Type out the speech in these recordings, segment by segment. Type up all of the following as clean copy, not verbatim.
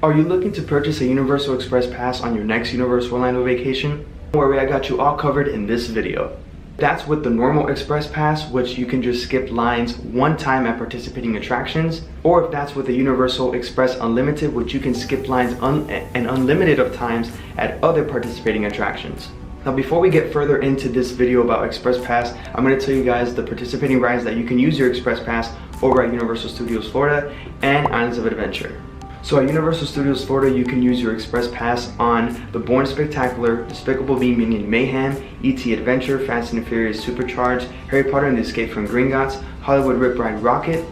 Are you looking to purchase a Universal Express pass on your next Universal Orlando vacation? Don't worry, I got you all covered in this video. That's with the normal Express Pass, which you can just skip lines one time at participating attractions, or if that's with the Universal Express Unlimited, which you can skip lines an unlimited of times at other participating attractions. Now before we get further into this video about Express Pass, I'm going to tell you guys the participating rides that you can use your Express Pass over at Universal Studios Florida and Islands of Adventure. So at Universal Studios Florida, you can use your Express Pass on the Bourne Spectacular, Despicable Me Minion Mayhem, E.T. Adventure, Fast and Furious Supercharged, Harry Potter and the Escape from Gringotts, Hollywood Rip Ride Rocket,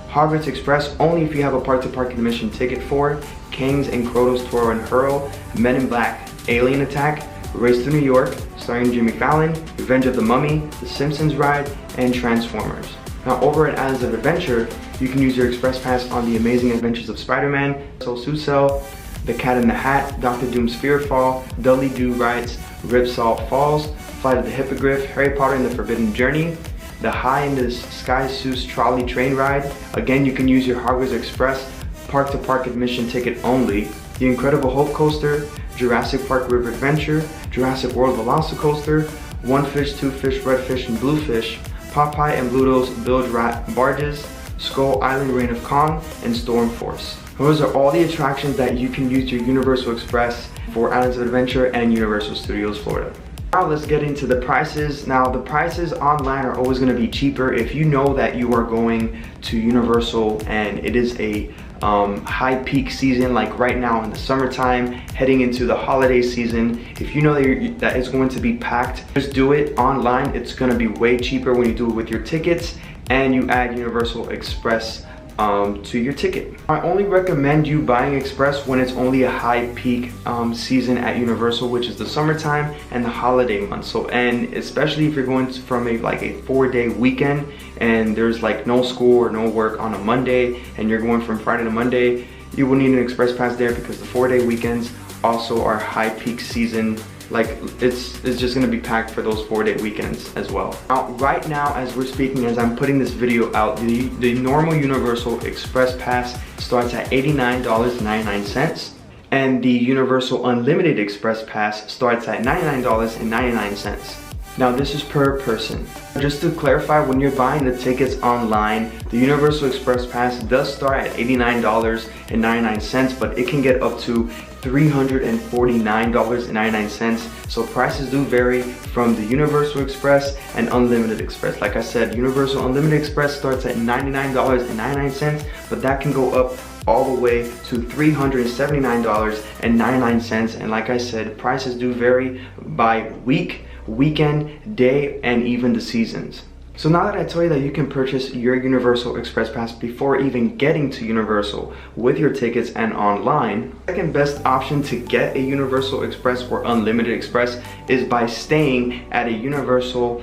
Hogwarts Express only if you have a park-to-park admission ticket for, Kings and Krotos Tour and Hurl, Men in Black, Alien Attack, Race to New York, starring Jimmy Fallon, Revenge of the Mummy, The Simpsons Ride, and Transformers. Now over at Islands of Adventure, you can use your Express Pass on The Amazing Adventures of Spider-Man, Soul Susel, The Cat in the Hat, Dr. Doom's Fear Fall, Dudley Do Rides, Ripsaw Falls, Flight of the Hippogriff, Harry Potter and the Forbidden Journey, the High in the Sky Seuss Trolley Train Ride. Again, you can use your Hogwarts Express park-to-park admission ticket only, The Incredible Hulk Coaster, Jurassic Park River Adventure, Jurassic World Velocicoaster, One Fish, Two Fish, Red Fish, and Blue Fish, Popeye and Bluto's Bilge Rat Barges, Skull Island Reign of Kong, and Storm Force. Those are all the attractions that you can use your Universal Express for Islands of Adventure and Universal Studios Florida. Now let's get into the prices. Now the prices online are always going to be cheaper if you know that you are going to Universal and it is a high peak season, like right now in the summertime, heading into the holiday season. If you know that it's going to be packed, just do it online. It's going to be way cheaper when you do it with your tickets and you add Universal Express to your ticket. I only recommend you buying Express when it's only a high peak season at Universal, which is the summertime and the holiday months. So, and especially if you're going from a 4-day weekend and there's like no school or no work on a Monday and you're going from Friday to Monday, you will need an Express Pass there because the 4-day weekends also are high peak season. Like it's just gonna be packed for those 4-day weekends as well. Now, right now, as we're speaking, as I'm putting this video out, the normal Universal Express Pass starts at $89.99, and the Universal Unlimited Express Pass starts at $99.99. Now this is per person. Just to clarify, when you're buying the tickets online, the Universal Express Pass does start at $89.99, but it can get up to $349.99. So prices do vary from the Universal Express and Unlimited Express. Like I said, Universal Unlimited Express starts at $99.99, but that can go up all the way to $379.99. And like I said, prices do vary by week, weekend, day, and even the seasons. So now that I tell you that you can purchase your Universal Express Pass before even getting to Universal with your tickets and online, the second best option to get a Universal Express or Unlimited Express is by staying at a Universal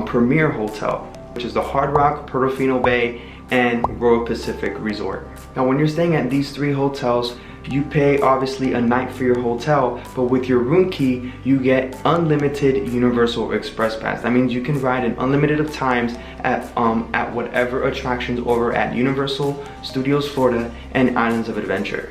Premier Hotel, which is the Hard Rock, Portofino Bay, and Royal Pacific Resort. Now when you're staying at these 3 hotels, you pay obviously a night for your hotel, but with your room key, you get unlimited Universal Express Pass. That means you can ride an unlimited of times at whatever attractions over at Universal Studios Florida and Islands of Adventure.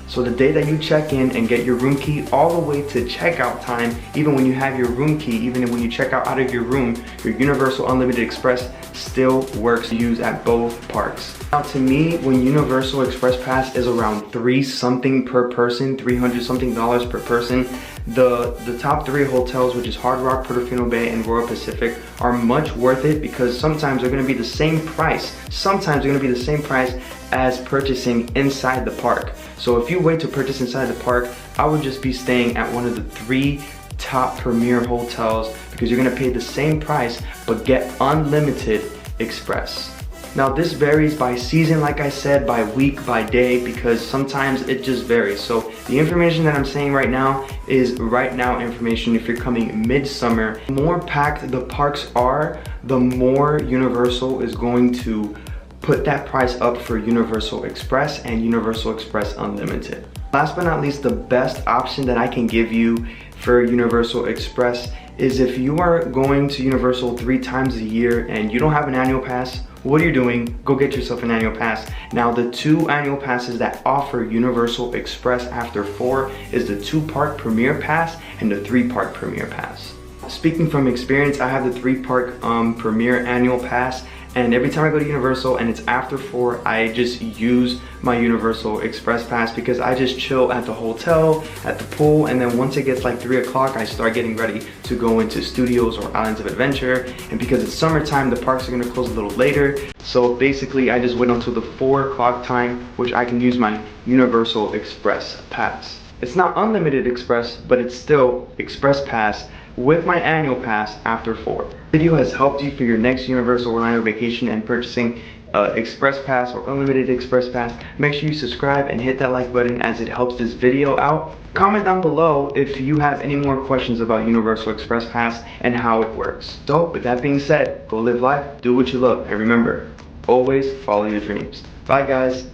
So the day that you check in and get your room key all the way to checkout time, even when you have your room key, even when you check out of your room, your Universal Unlimited Express still works to use at both parks. Now to me, when Universal Express Pass is around $3 something per person, $300 something per person, the top 3 hotels, which is Hard Rock, Portofino Bay, and Royal Pacific, are much worth it because sometimes they're gonna be the same price. Sometimes they're gonna be the same price as purchasing inside the park. So if you wait to purchase inside the park, I would just be staying at one of the 3 top premier hotels because you're gonna pay the same price but get unlimited Express. Now this varies by season, like I said, by week, by day, because sometimes it just varies. So the information that I'm saying right now is right now information. If you're coming midsummer, the more packed the parks are, the more Universal is going to put that price up for Universal Express and Universal Express Unlimited. Last but not least, the best option that I can give you for Universal Express is if you are going to Universal 3 times a year and you don't have an annual pass what are you doing? Go get yourself an annual pass. Now, the 2 annual passes that offer Universal Express after 4 is the 2-park Premier Pass and the 3-park Premier Pass. Speaking from experience, I have the 3-park Premier Annual Pass, and every time I go to Universal and it's after 4, I just use my Universal Express Pass because I just chill at the hotel, at the pool, and then once it gets like 3 o'clock, I start getting ready to go into studios or Islands of Adventure. And because it's summertime, the parks are gonna close a little later. So basically, I just wait until the 4 o'clock time, which I can use my Universal Express Pass. It's not unlimited express, but it's still Express Pass with my annual pass after 4. This video has helped you for your next Universal Orlando vacation and purchasing Express Pass or Unlimited Express Pass. Make sure you subscribe and hit that like button as it helps this video out. Comment down below if you have any more questions about Universal Express Pass and how it works. So with that being said, go live life, do what you love, and remember, always follow your dreams. Bye guys.